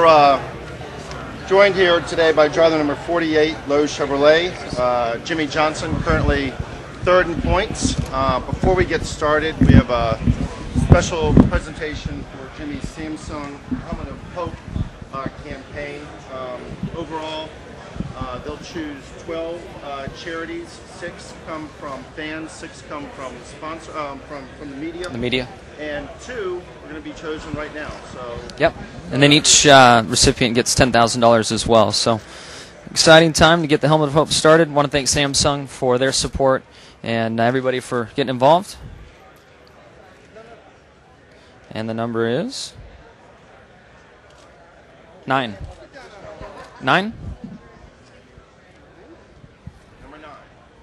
We're joined here today by driver number 48, Lowe's Chevrolet, Jimmie Johnson, currently third in points. Before we get started, we have a special presentation for Jimmie's Samsung Helmet of Hope campaign. Overall, they'll choose 12 charities. 6 come from fans, 6 come from sponsor, from the media. The media. And 2 are going to be chosen right now. So. Yep. And then each recipient gets $10,000 as well. So exciting time to get the Helmet of Hope started. I want to thank Samsung for their support and everybody for getting involved. And the number is 9. 9? Number 9.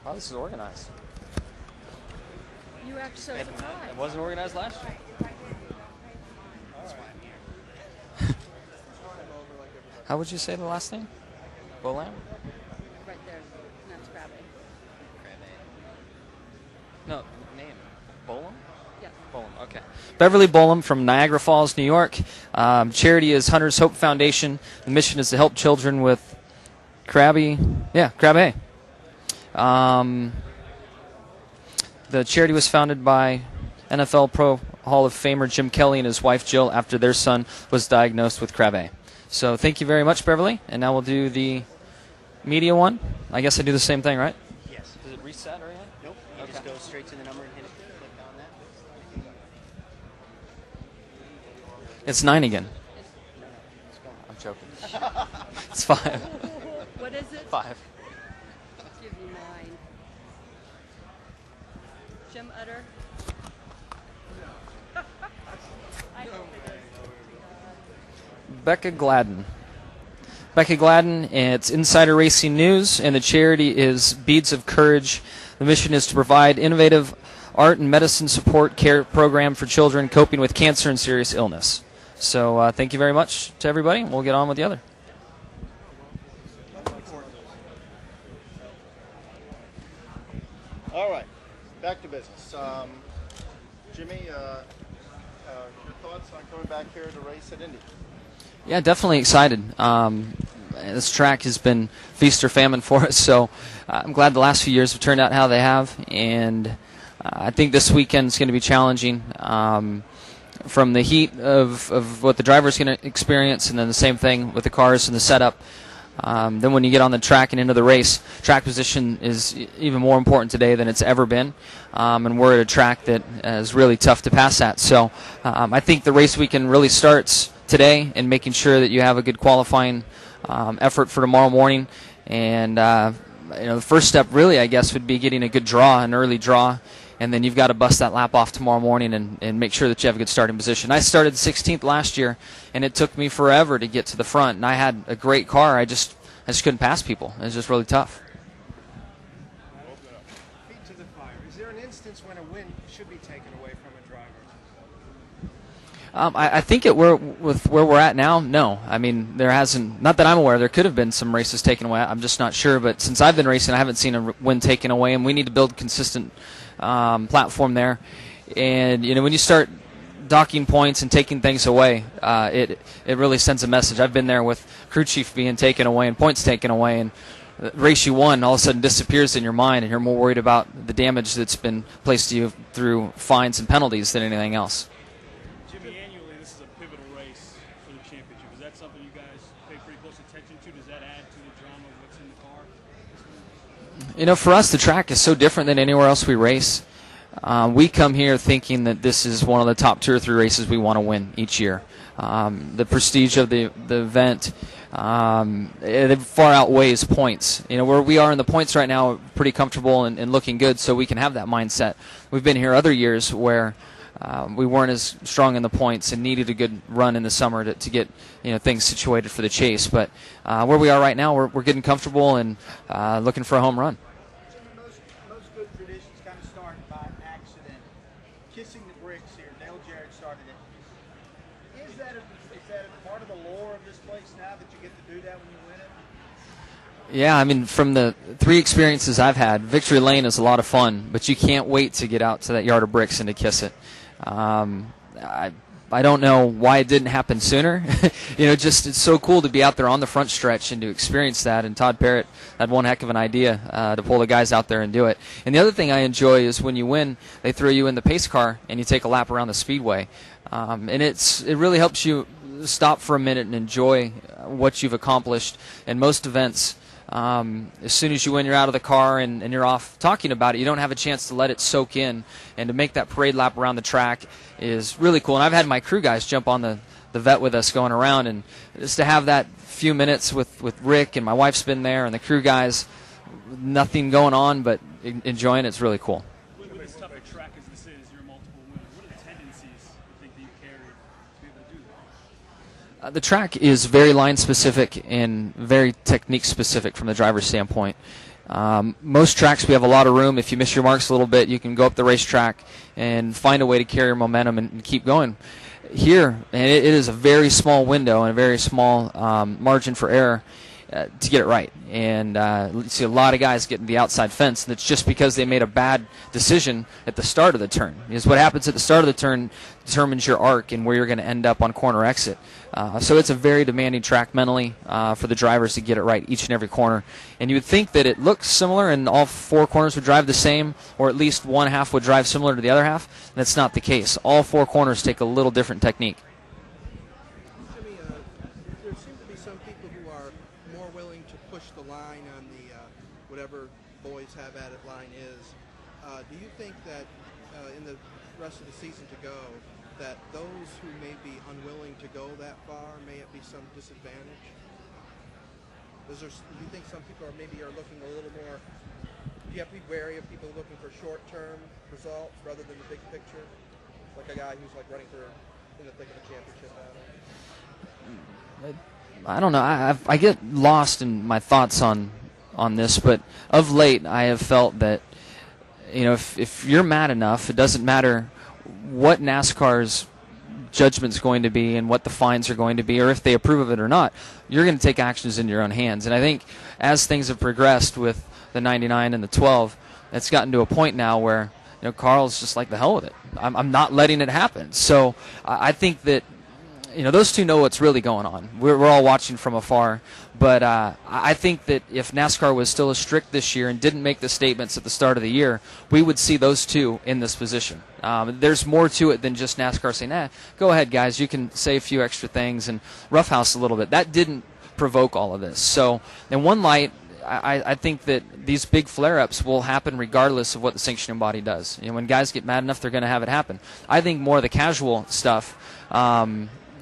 Oh, this is organized. You act so surprised. It wasn't organized last year. How would you say the last name? Bolam? Right there. That's Krabby. No, name. Bolam? Yeah. Bolam, okay. Beverly Bolam from Niagara Falls, New York. Charity is Hunter's Hope Foundation. The mission is to help children with Krabby. The charity was founded by NFL Pro Hall of Famer Jim Kelly and his wife Jill after their son was diagnosed with Krabby. So thank you very much, Beverly. And now we'll do the media one. I guess I do the same thing, right? Yes. Does it reset or anything? Nope. You just go straight to the number and hit it. Click on that. It's 9 again. No, it's gone. I'm joking. It's 5. What is it? 5. Give me 9. Jim Utter. Becca Gladden. Becca Gladden, it's Insider Racing News, and the charity is Beads of Courage. The mission is to provide innovative art and medicine support care program for children coping with cancer and serious illness. So thank you very much to everybody. We'll get on with the other. All right, back to business. Jimmie, your thoughts on coming back here to race at Indy? Yeah, definitely excited. This track has been feast or famine for us, so I'm glad the last few years have turned out how they have, and I think this weekend is going to be challenging from the heat of what the driver's going to experience, and then the same thing with the cars and the setup. Then when you get on the track and into the race, track position is even more important today than it's ever been, and we're at a track that is really tough to pass at. So I think the race weekend really starts today and making sure that you have a good qualifying effort for tomorrow morning. And the first step really, I guess, would be getting a good draw, an early draw, and then you've got to bust that lap off tomorrow morning and make sure that you have a good starting position. I started 16th last year, and it took me forever to get to the front, and I had a great car. I just couldn't pass people. It was just really tough. Feet to the fire. Is there an instance when a win should be taken away from a driver? I think with where we're at now, no. I mean, there hasn't, not that I'm aware, there could have been some races taken away. I'm just not sure. But since I've been racing, I haven't seen a win taken away, and we need to build consistent platform there. And, when you start docking points and taking things away, it really sends a message. I've been there with crew chief being taken away and points taken away, and the race you won all of a sudden disappears in your mind, and you're more worried about the damage that's been placed to you through fines and penalties than anything else. Jimmie, annually this is a pivotal race for the championship. Is that something you guys pay pretty close attention to? Does that add to the drama of what's in the car? For us, the track is so different than anywhere else we race. We come here thinking that this is one of the top 2 or 3 races we want to win each year. The prestige of the event it far outweighs points. Where we are in the points right now, pretty comfortable and looking good, so we can have that mindset. We've been here other years where we weren't as strong in the points and needed a good run in the summer to get things situated for the chase. But where we are right now, we're getting comfortable and looking for a home run. Most good traditions kind of start by accident. Kissing the bricks here. Dale Jarrett started it. Is that a part of the lore of this place now that you get to do that when you win it? Yeah, I mean, from the 3 experiences I've had, Victory Lane is a lot of fun, but you can't wait to get out to that yard of bricks and to kiss it. I don't know why it didn't happen sooner. Just it's so cool to be out there on the front stretch and to experience that. And Todd Parrott had one heck of an idea to pull the guys out there and do it. And the other thing I enjoy is when you win, they throw you in the pace car and you take a lap around the speedway. And it really helps you stop for a minute and enjoy what you've accomplished. In most events, as soon as you win, you're out of the car and you're off talking about it. You don't have a chance to let it soak in, and to make that parade lap around the track is really cool. And I've had my crew guys jump on the vet with us going around, and just to have that few minutes with Rick, and my wife's been there, and the crew guys, nothing going on but enjoying it's really cool. With as tough a track as this is, you're a multiple winner. What are the tendencies you think that you carry to be able to do that? The track is very line specific and very technique specific from the driver's standpoint. Most tracks we have a lot of room. If you miss your marks a little bit, you can go up the racetrack and find a way to carry your momentum and keep going. Here, and it is a very small window and a very small margin for error to get it right. And you see a lot of guys getting the outside fence, and it's just because they made a bad decision at the start of the turn. Because what happens at the start of the turn determines your arc and where you're going to end up on corner exit. So it's a very demanding track mentally for the drivers to get it right each and every corner. And you would think that it looks similar and all four corners would drive the same, or at least one half would drive similar to the other half. That's not the case. All four corners take a little different technique. Jimmie, there seem to be some people who are more willing to push the line on the whatever boys have at it line is. Do you think that in the rest of the season to go, that those who may be unwilling to go that far, may it be some disadvantage? Do you think some people are looking a little more, do you have to be wary of people looking for short-term results rather than the big picture? Like a guy who's like running for in the thick of a championship battle? I don't know. I get lost in my thoughts on this, but of late I have felt that if you're mad enough, it doesn't matter what NASCAR's judgment's going to be and what the fines are going to be, or if they approve of it or not. You're going to take actions in your own hands. And I think as things have progressed with the 99 and the 12, it's gotten to a point now where Carl's just like, the hell with it. I'm not letting it happen. So I think that those two know what's really going on. We're all watching from afar. But I think that if NASCAR was still as strict this year and didn't make the statements at the start of the year, we would see those two in this position. There's more to it than just NASCAR saying, go ahead, guys, you can say a few extra things and roughhouse a little bit. That didn't provoke all of this. So in one light, I think that these big flare-ups will happen regardless of what the sanctioning body does. When guys get mad enough, they're going to have it happen. I think more of the casual stuff,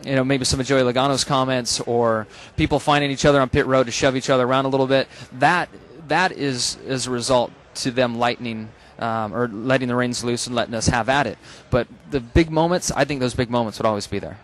maybe some of Joey Logano's comments or people finding each other on pit road to shove each other around a little bit, that is as a result to them lightening or letting the reins loose and letting us have at it. But the big moments, I think those big moments would always be there.